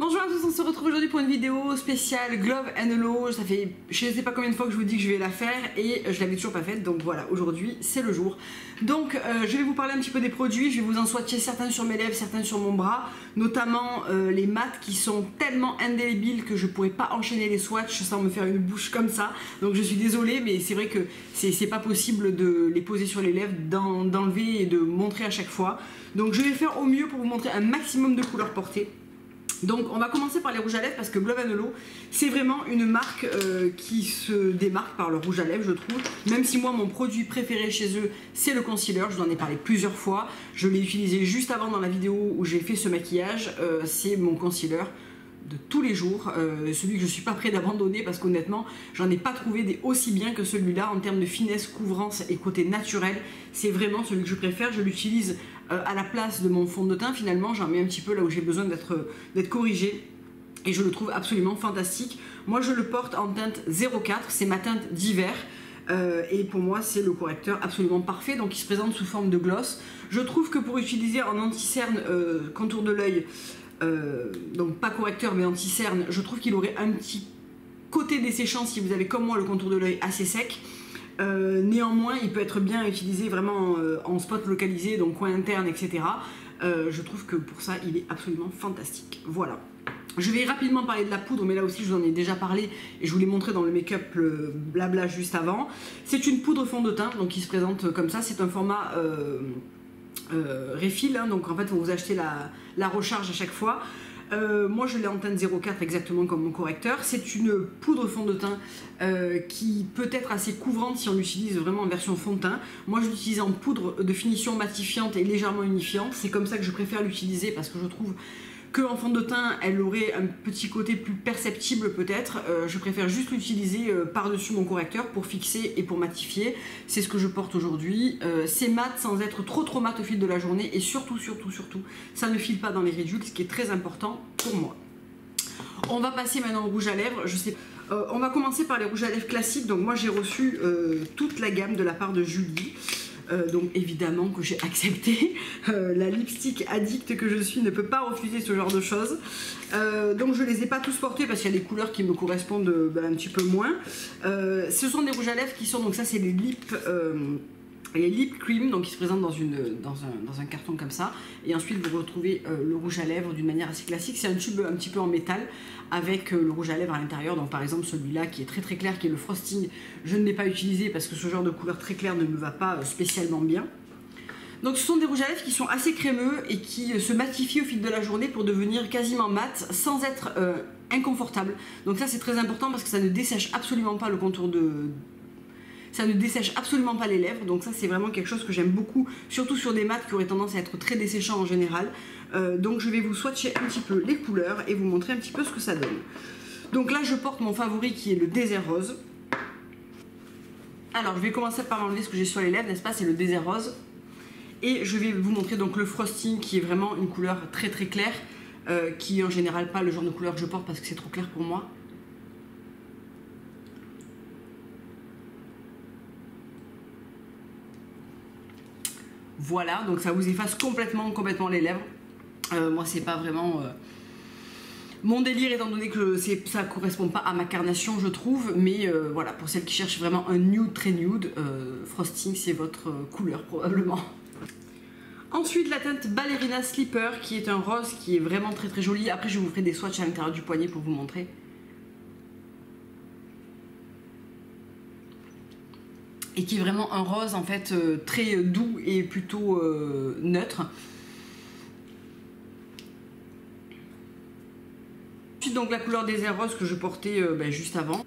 Bonjour à tous, on se retrouve aujourd'hui pour une vidéo spéciale Glove & Halo. Ça fait je ne sais pas combien de fois que je vous dis que je vais la faire et je l'avais toujours pas faite, donc voilà, aujourd'hui c'est le jour. Donc je vais vous parler un petit peu des produits, je vais vous en swatcher certains sur mes lèvres, certains sur mon bras, notamment les mats qui sont tellement indélébiles que je pourrais pas enchaîner les swatchs sans me faire une bouche comme ça. Donc je suis désolée, mais c'est vrai que c'est pas possible de les poser sur les lèvres, d'enlever et de montrer à chaque fois. Donc je vais faire au mieux pour vous montrer un maximum de couleurs portées. Donc on va commencer par les rouges à lèvres parce que Glove & Halo c'est vraiment une marque qui se démarque par le rouge à lèvres, je trouve. Même si moi mon produit préféré chez eux c'est le concealer, je vous en ai parlé plusieurs fois. Je l'ai utilisé juste avant dans la vidéo où j'ai fait ce maquillage, c'est mon concealer de tous les jours, celui que je suis pas prêt d'abandonner parce qu'honnêtement j'en ai pas trouvé des aussi bien que celui-là en termes de finesse, couvrance et côté naturel. C'est vraiment celui que je préfère, je l'utilise à la place de mon fond de teint. Finalement j'en mets un petit peu là où j'ai besoin d'être corrigée et je le trouve absolument fantastique. Moi je le porte en teinte 04, c'est ma teinte d'hiver. Et pour moi c'est le correcteur absolument parfait, donc il se présente sous forme de gloss. Je trouve que pour utiliser en anti-cerne contour de l'œil, donc pas correcteur mais anti-cerne, je trouve qu'il aurait un petit côté desséchant si vous avez comme moi le contour de l'œil assez sec. Néanmoins il peut être bien utilisé vraiment en spot localisé, donc coin interne, etc. Je trouve que pour ça il est absolument fantastique. Voilà. Je vais rapidement parler de la poudre, mais là aussi je vous en ai déjà parlé et je vous l'ai montré dans le make-up blabla juste avant. C'est une poudre fond de teint, donc qui se présente comme ça, c'est un format refill, hein, donc en fait vous achetez la recharge à chaque fois. Moi je l'ai en teinte 04 exactement comme mon correcteur. C'est une poudre fond de teint qui peut être assez couvrante si on l'utilise vraiment en version fond de teint. Moi je l'utilise en poudre de finition matifiante et légèrement unifiante. C'est comme ça que je préfère l'utiliser parce que je trouve qu'en fond de teint elle aurait un petit côté plus perceptible peut-être. Je préfère juste l'utiliser par-dessus mon correcteur pour fixer et pour matifier. C'est ce que je porte aujourd'hui. C'est mat sans être trop mat au fil de la journée et surtout ça ne file pas dans les ridules, ce qui est très important pour moi. On va passer maintenant au rouge à lèvres. On va commencer par les rouges à lèvres classiques. Donc moi j'ai reçu toute la gamme de la part de Julie. Donc évidemment que j'ai accepté, la lipstick addict que je suis ne peut pas refuser ce genre de choses. Donc je les ai pas tous portés parce qu'il y a des couleurs qui me correspondent un petit peu moins. Ce sont des rouges à lèvres qui sont, donc ça c'est les lip cream, donc ils se présentent dans un carton comme ça, et ensuite vous retrouvez le rouge à lèvres d'une manière assez classique. C'est un tube un petit peu en métal avec le rouge à lèvres à l'intérieur. Donc par exemple celui-là qui est très clair, qui est le frosting, je ne l'ai pas utilisé parce que ce genre de couleur très claire ne me va pas spécialement bien. Donc ce sont des rouges à lèvres qui sont assez crémeux et qui se matifient au fil de la journée pour devenir quasiment mat sans être inconfortable. Donc ça c'est très important parce que ça ne dessèche absolument pas le contour ça ne dessèche absolument pas les lèvres, donc ça c'est vraiment quelque chose que j'aime beaucoup, surtout sur des mats qui auraient tendance à être très desséchants en général. Donc je vais vous swatcher un petit peu les couleurs et vous montrer un petit peu ce que ça donne. Donc là je porte mon favori qui est le désert rose. Alors je vais commencer par enlever ce que j'ai sur les lèvres, n'est-ce pas, c'est le désert rose. Et je vais vous montrer donc le frosting qui est vraiment une couleur très claire, qui est en général pas le genre de couleur que je porte parce que c'est trop clair pour moi. Voilà, donc ça vous efface complètement les lèvres. Moi c'est pas vraiment mon délire étant donné que ça correspond pas à ma carnation je trouve, mais voilà, pour celles qui cherchent vraiment un nude très nude, frosting c'est votre couleur probablement. Ensuite la teinte Ballerina Slipper qui est un rose qui est vraiment très joli. Après je vous ferai des swatchs à l'intérieur du poignet pour vous montrer. Et qui est vraiment un rose en fait très doux et plutôt neutre. Ensuite donc la couleur des airs roses que je portais juste avant.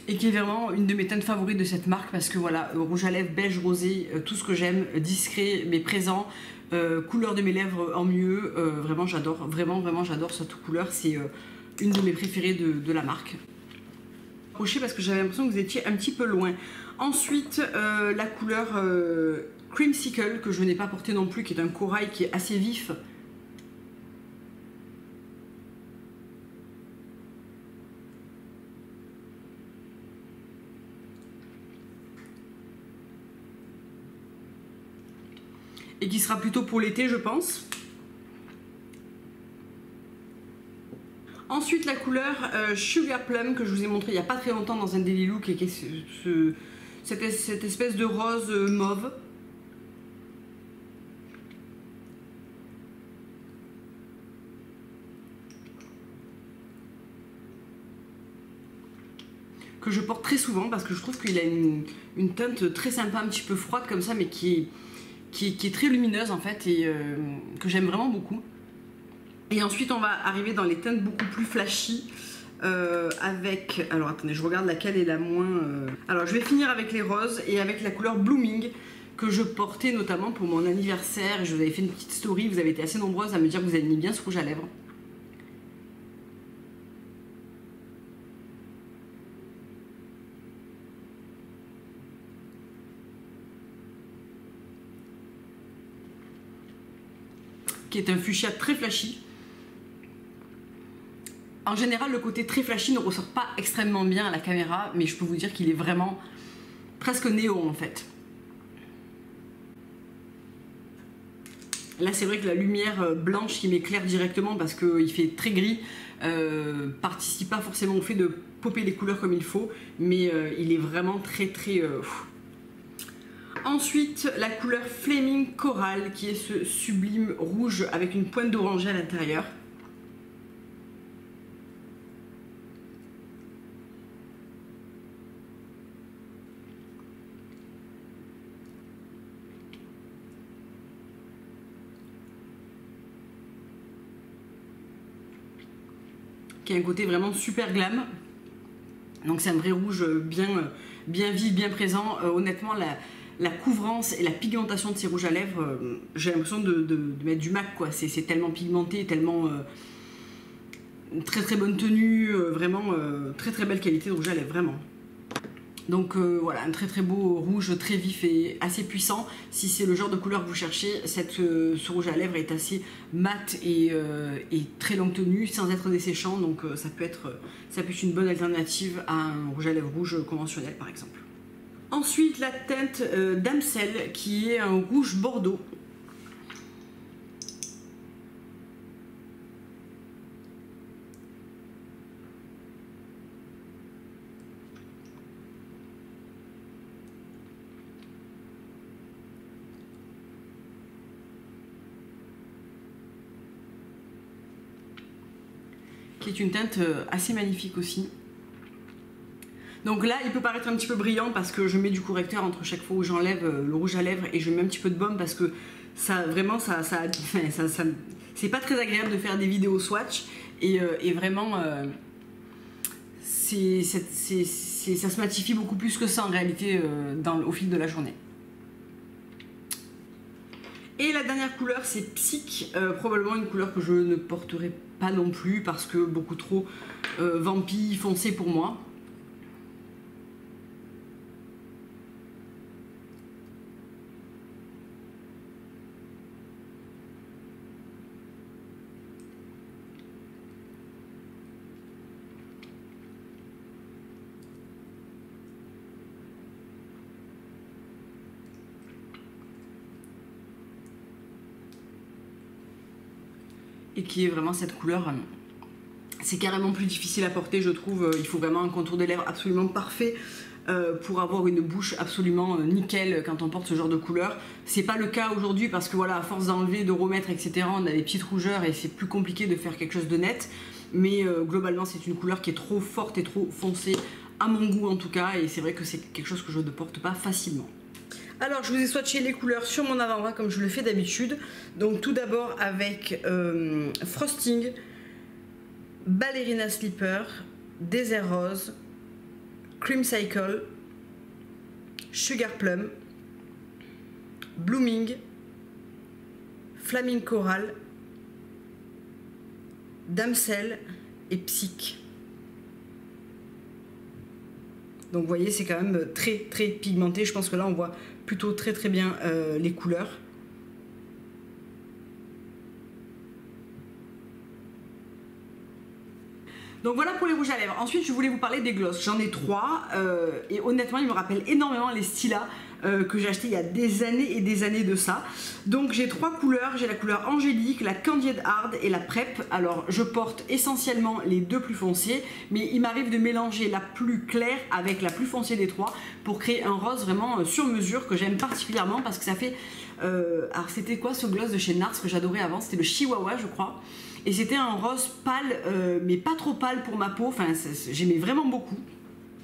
Et qui est vraiment une de mes teintes favorites de cette marque parce que voilà, rouge à lèvres, beige rosé, tout ce que j'aime, discret mais présent, couleur de mes lèvres en mieux, vraiment j'adore, vraiment j'adore cette couleur, c'est une de mes préférées de la marque. Parce que j'avais l'impression que vous étiez un petit peu loin. Ensuite la couleur Creamsicle que je n'ai pas portée non plus, qui est un corail qui est assez vif. et qui sera plutôt pour l'été, je pense. Ensuite, la couleur Sugar Plum que je vous ai montré il n'y a pas très longtemps dans un Daily Look, et qui est cette espèce de rose mauve. Que je porte très souvent parce que je trouve qu'il a une teinte très sympa, un petit peu froide comme ça, mais qui est très lumineuse en fait, et que j'aime vraiment beaucoup. Et ensuite on va arriver dans les teintes beaucoup plus flashy avec... Alors attendez, je regarde laquelle est la moins... Alors je vais finir avec les roses et avec la couleur Blooming que je portais notamment pour mon anniversaire. Je vous avais fait une petite story, vous avez été assez nombreuses à me dire que vous aimiez bien ce rouge à lèvres. Qui est un fuchsia très flashy. En général, le côté très flashy ne ressort pas extrêmement bien à la caméra, mais je peux vous dire qu'il est vraiment presque néon en fait. Là, c'est vrai que la lumière blanche qui m'éclaire directement parce qu'il fait très gris participe pas forcément au fait de popper les couleurs comme il faut, mais il est vraiment très très... Ensuite, la couleur Flaming Coral qui est ce sublime rouge avec une pointe d'oranger à l'intérieur. Qui a un côté vraiment super glam. Donc c'est un vrai rouge bien vif, bien présent. Honnêtement, la couvrance et la pigmentation de ces rouges à lèvres, j'ai l'impression de mettre du MAC quoi. C'est tellement pigmenté, tellement très très bonne tenue, vraiment très très belle qualité de rouge à lèvres, vraiment. Donc voilà, un très très beau rouge, très vif et assez puissant. Si c'est le genre de couleur que vous cherchez, ce rouge à lèvres est assez mat et très longue tenue, sans être desséchant. Donc ça peut être une bonne alternative à un rouge à lèvres rouge conventionnel par exemple. Ensuite, la teinte Damsel qui est un rouge bordeaux. Qui est une teinte assez magnifique aussi. Donc là, il peut paraître un petit peu brillant parce que je mets du correcteur entre chaque fois où j'enlève le rouge à lèvres, et je mets un petit peu de baume parce que ça, vraiment, c'est pas très agréable de faire des vidéos swatch, et vraiment, ça se matifie beaucoup plus que ça en réalité au fil de la journée. Et la dernière couleur, c'est Psych, probablement une couleur que je ne porterai pas non plus parce que beaucoup trop vampy foncé pour moi. Et qui est vraiment cette couleur, c'est carrément plus difficile à porter je trouve. Il faut vraiment un contour des lèvres absolument parfait pour avoir une bouche absolument nickel quand on porte ce genre de couleur. C'est pas le cas aujourd'hui parce que voilà, à force d'enlever, de remettre etc, on a des petites rougeurs et c'est plus compliqué de faire quelque chose de net, mais globalement c'est une couleur qui est trop forte et trop foncée à mon goût en tout cas, et c'est vrai que c'est quelque chose que je ne porte pas facilement. Alors je vous ai swatché les couleurs sur mon avant-bras comme je le fais d'habitude. Donc tout d'abord avec Frosting, Ballerina Slipper, Desert Rose, Creamsicle, Sugar Plum, Blooming, Flaming Coral, Damsel et Psych. Donc vous voyez, c'est quand même très très pigmenté. Je pense que là on voit plutôt très très bien les couleurs. Donc voilà pour les rouges à lèvres. Ensuite je voulais vous parler des glosses. J'en ai 3 et honnêtement ils me rappellent énormément les Stila que j'ai acheté il y a des années et des années de ça. Donc j'ai 3 couleurs, j'ai la couleur angélique, la Candid Hard et la Prep. Alors je porte essentiellement les 2 plus foncés, mais il m'arrive de mélanger la plus claire avec la plus foncée des 3 pour créer un rose vraiment sur mesure que j'aime particulièrement parce que ça fait... alors c'était quoi ce gloss de chez Nars que j'adorais avant? C'était le Chihuahua je crois. Et c'était un rose pâle, mais pas trop pâle pour ma peau, enfin j'aimais vraiment beaucoup.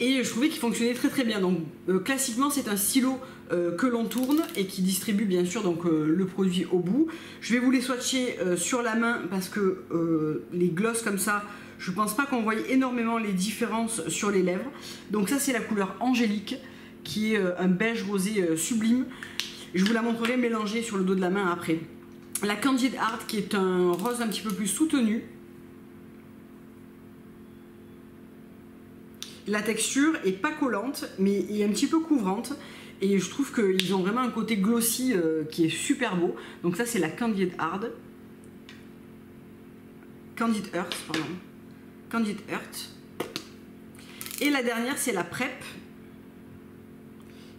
Et je trouvais qu'il fonctionnait très très bien. Donc classiquement c'est un stylo que l'on tourne et qui distribue bien sûr donc, le produit au bout. Je vais vous les swatcher sur la main parce que les gloss comme ça, je pense pas qu'on voie énormément les différences sur les lèvres. Donc ça c'est la couleur angélique qui est un beige rosé sublime. Je vous la montrerai mélangée sur le dos de la main après. La Candid Hard qui est un rose un petit peu plus soutenu. La texture est pas collante mais est un petit peu couvrante et je trouve qu'ils ont vraiment un côté glossy qui est super beau. Donc ça c'est la Candid Hard. Candid Earth, pardon. Candid Earth. Et la dernière c'est la Prep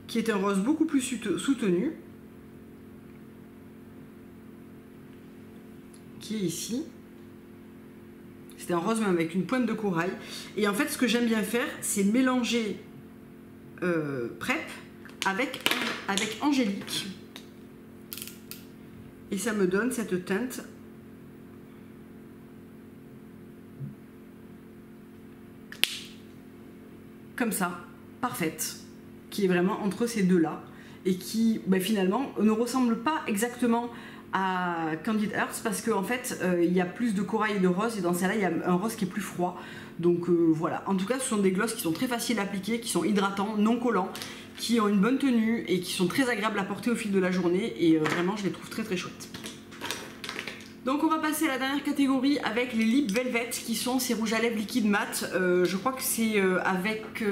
qui est un rose beaucoup plus soutenu. Qui est ici. C'est un rose même avec une pointe de corail. Et en fait, ce que j'aime bien faire, c'est mélanger Prep avec angélique. Et ça me donne cette teinte comme ça, parfaite, qui est vraiment entre ces deux-là et qui finalement ne ressemble pas exactement à Candid Earth parce qu'en fait il y a plus de corail et de rose et dans celle-là il y a un rose qui est plus froid. Donc voilà, en tout cas ce sont des glosses qui sont très faciles à appliquer, qui sont hydratants, non collants, qui ont une bonne tenue et qui sont très agréables à porter au fil de la journée et vraiment je les trouve très très chouettes. Donc on va passer à la dernière catégorie avec les Lip Velvet qui sont ces rouges à lèvres liquides mat. Je crois que c'est avec...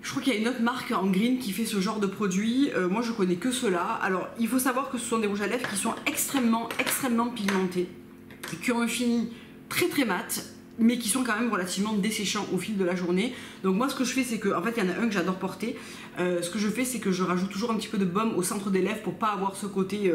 je crois qu'il y a une autre marque en green qui fait ce genre de produit. Moi je connais que ceux-là. Alors il faut savoir que ce sont des rouges à lèvres qui sont extrêmement pigmentés et qui ont un fini très très mat mais qui sont quand même relativement desséchants au fil de la journée. Donc moi ce que je fais c'est que, en fait il y en a un que j'adore porter. Ce que je fais c'est que je rajoute toujours un petit peu de baume au centre des lèvres pour pas avoir ce côté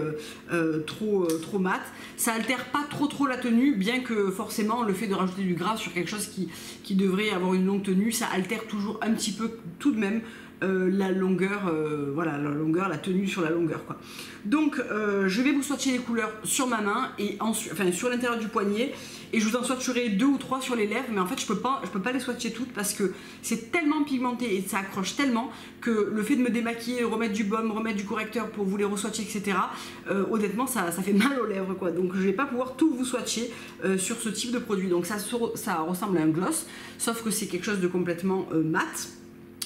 trop mat. Ça altère pas trop la tenue, bien que forcément le fait de rajouter du gras sur quelque chose qui devrait avoir une longue tenue, ça altère toujours un petit peu tout de même la longueur, voilà, la tenue sur la longueur quoi. Donc je vais vous swatcher les couleurs sur ma main et enfin sur l'intérieur du poignet et je vous en swatcherai 2 ou 3 sur les lèvres, mais en fait je peux pas les swatcher toutes parce que c'est tellement pigmenté et ça accroche tellement que le fait de me démaquiller, remettre du baume, remettre du correcteur pour vous les reswatcher etc. Honnêtement ça fait mal aux lèvres quoi, donc je vais pas pouvoir tout vous swatcher sur ce type de produit. Donc ça ressemble à un gloss sauf que c'est quelque chose de complètement mat.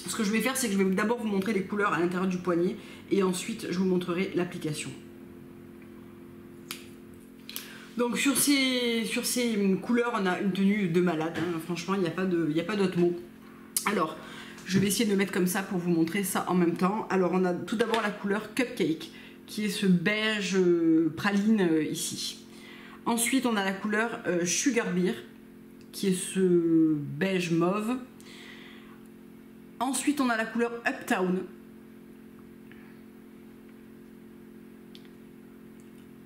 Ce que je vais faire, c'est que je vais d'abord vous montrer les couleurs à l'intérieur du poignet et ensuite je vous montrerai l'application. Donc sur ces couleurs, on a une tenue de malade, hein. Franchement, il n'y a pas d'autre mot. Alors, je vais essayer de me mettre comme ça pour vous montrer ça en même temps. Alors, on a tout d'abord la couleur Cupcake, qui est ce beige praline ici. Ensuite, on a la couleur Sugar Beer, qui est ce beige mauve. Ensuite, on a la couleur Uptown.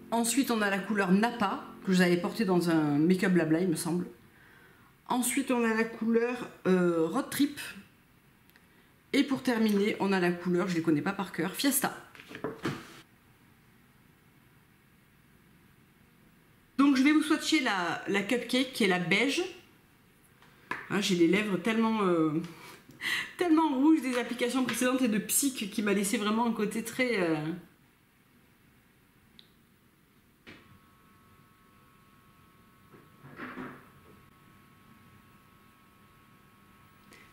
Ensuite, on a la couleur Napa, que j'avais portée dans un Make-up Blabla, il me semble. Ensuite, on a la couleur Road Trip. Et pour terminer, on a la couleur, je ne les connais pas par cœur, Fiesta. Donc, je vais vous swatcher la Cupcake, qui est la beige. Hein, j'ai les lèvres tellement rouges des applications précédentes et de Psych qui m'a laissé vraiment un côté très...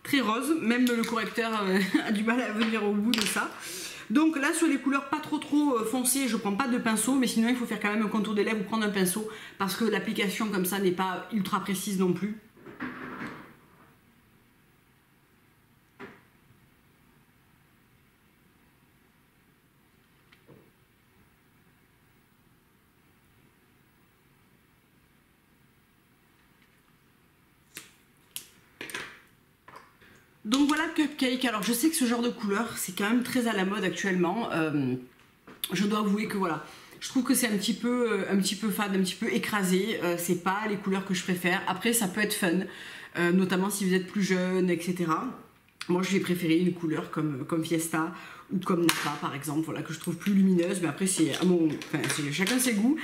très rose, même le correcteur a du mal à venir au bout de ça. Donc là sur les couleurs pas trop foncées, je prends pas de pinceau, mais sinon il faut faire quand même un contour des lèvres ou prendre un pinceau parce que l'application comme ça n'est pas ultra précise non plus. Donc voilà le cupcake. Alors je sais que ce genre de couleur c'est quand même très à la mode actuellement. Je dois avouer que voilà, je trouve que c'est un petit peu fade, un petit peu écrasé. C'est pas les couleurs que je préfère. Après ça peut être fun, notamment si vous êtes plus jeune, etc. Moi je vais préférer une couleur comme Fiesta ou comme Napa par exemple, voilà, que je trouve plus lumineuse. Mais après c'est chacun ses goûts.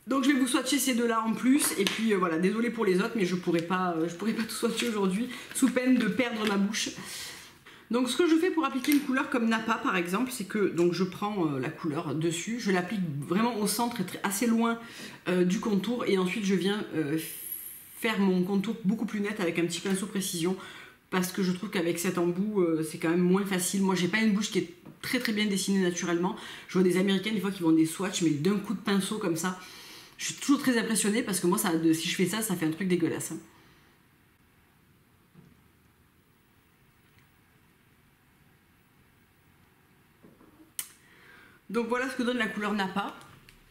Donc je vais vous swatcher ces deux-là en plus, et puis voilà, désolé pour les autres, mais je pourrais pas tout swatcher aujourd'hui, sous peine de perdre ma bouche. Donc ce que je fais pour appliquer une couleur comme Napa par exemple, c'est que donc, je prends la couleur dessus, je l'applique vraiment au centre, assez loin du contour, et ensuite je viens faire mon contour beaucoup plus net avec un petit pinceau précision, parce que je trouve qu'avec cet embout, c'est quand même moins facile. Moi j'ai pas une bouche qui est très très bien dessinée naturellement, je vois des américaines des fois qui vont des swatchs, mais d'un coup de pinceau comme ça, je suis toujours très impressionnée parce que moi, si je fais ça, ça fait un truc dégueulasse. Donc voilà ce que donne la couleur Napa.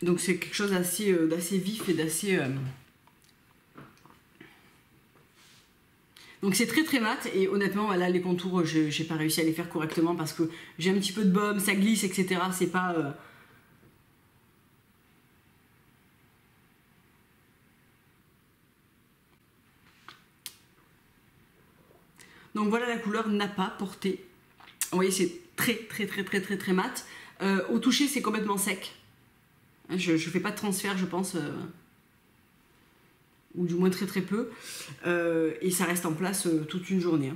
Donc c'est quelque chose d'assez vif et d'assez... Donc c'est très très mat, et honnêtement, voilà, les contours, j'ai pas réussi à les faire correctement parce que j'ai un petit peu de baume, ça glisse, etc. C'est pas... Donc voilà la couleur Napa portée. Vous voyez, c'est très mat. Au toucher, c'est complètement sec. Je fais pas de transfert, je pense, ou du moins très peu. Et ça reste en place toute une journée.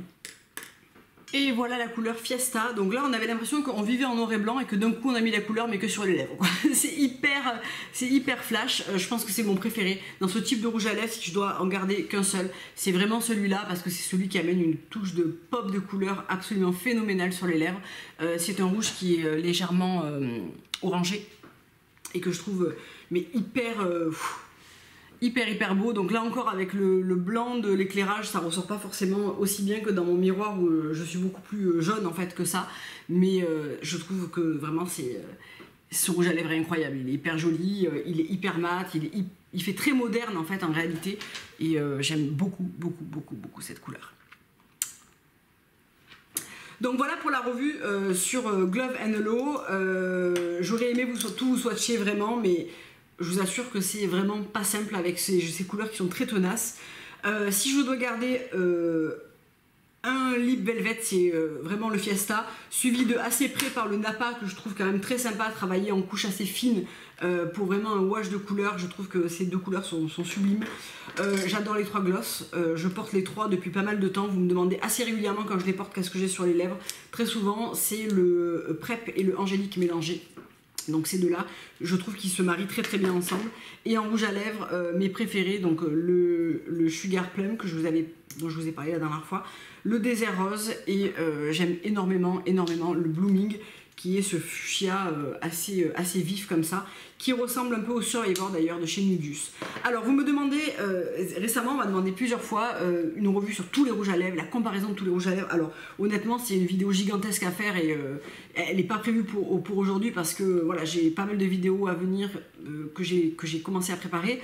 Et voilà la couleur Fiesta. Donc là, on avait l'impression qu'on vivait en noir et blanc et que d'un coup, on a mis la couleur, mais que sur les lèvres. C'est hyper flash. Je pense que c'est mon préféré. Dans ce type de rouge à lèvres, si je dois en garder qu'un seul, c'est vraiment celui-là, parce que c'est celui qui amène une touche de pop de couleur absolument phénoménale sur les lèvres. C'est un rouge qui est légèrement orangé et que je trouve mais hyper beau. Donc là encore, avec le blanc de l'éclairage, ça ressort pas forcément aussi bien que dans mon miroir où je suis beaucoup plus jaune en fait que ça, mais je trouve que vraiment ce rouge à lèvres est incroyable. Il est hyper joli, il est hyper mat, il fait très moderne en fait en réalité, et j'aime beaucoup cette couleur. Donc voilà pour la revue sur Glove & Halo. J'aurais aimé tout vous swatcher vraiment, mais je vous assure que c'est vraiment pas simple avec ces couleurs qui sont très tenaces. Si je dois garder un lip velvet, c'est vraiment le Fiesta, suivi de assez près par le Napa, que je trouve quand même très sympa à travailler en couche assez fine pour vraiment un wash de couleurs. Je trouve que ces deux couleurs sont sublimes. J'adore les trois gloss, je porte les trois depuis pas mal de temps. Vous me demandez assez régulièrement quand je les porte qu'est-ce que j'ai sur les lèvres. Très souvent c'est le Prep et le Angélique mélangé. Donc ces deux-là, je trouve qu'ils se marient très bien ensemble. Et en rouge à lèvres, mes préférés, donc le Sugar Plum dont je vous ai parlé la dernière fois, le Désert Rose, et j'aime énormément le Blooming, qui est ce fuchsia assez vif comme ça, qui ressemble un peu au Survivor d'ailleurs de chez Nudius. Alors vous me demandez, récemment on m'a demandé plusieurs fois une revue sur tous les rouges à lèvres, la comparaison de tous les rouges à lèvres. Alors honnêtement c'est une vidéo gigantesque à faire, et elle n'est pas prévue pour aujourd'hui, parce que voilà, j'ai pas mal de vidéos à venir que j'ai commencé à préparer.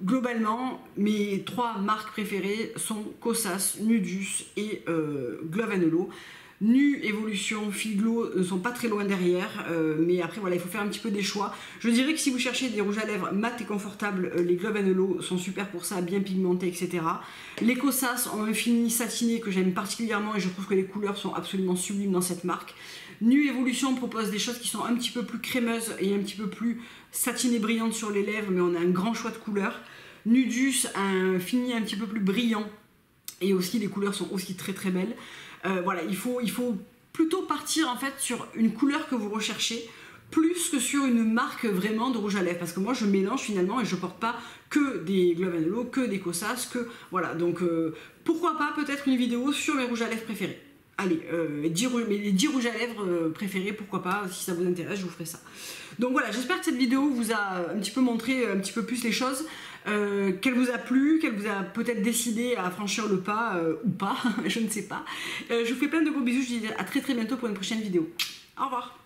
Globalement, mes trois marques préférées sont Kosas, Nudius et Glove & Halo. Nu, Evolution, Figlo ne sont pas très loin derrière, mais après voilà, il faut faire un petit peu des choix. Je dirais que si vous cherchez des rouges à lèvres mat et confortables, les Glove & Halo sont super pour ça, bien pigmentés, etc. Les Kosas ont un fini satiné que j'aime particulièrement, et je trouve que les couleurs sont absolument sublimes dans cette marque. Nu, Evolution propose des choses qui sont un petit peu plus crémeuses et un petit peu plus satinées, brillantes sur les lèvres, mais on a un grand choix de couleurs. Nudus a un fini un petit peu plus brillant, et aussi les couleurs sont aussi très belles. Voilà, il faut plutôt partir en fait sur une couleur que vous recherchez, plus que sur une marque vraiment de rouge à lèvres, parce que moi je mélange finalement et je porte pas que des Glove & Halo, que des Kosas, voilà, donc pourquoi pas peut-être une vidéo sur mes rouges à lèvres préférés. Allez, les 10 rouges à lèvres préférés, pourquoi pas, si ça vous intéresse, je vous ferai ça. Donc voilà, j'espère que cette vidéo vous a un petit peu montré un petit peu plus les choses, qu'elle vous a plu, qu'elle vous a peut-être décidé à franchir le pas ou pas, je ne sais pas. Je vous fais plein de gros bisous, je vous dis à très bientôt pour une prochaine vidéo. Au revoir.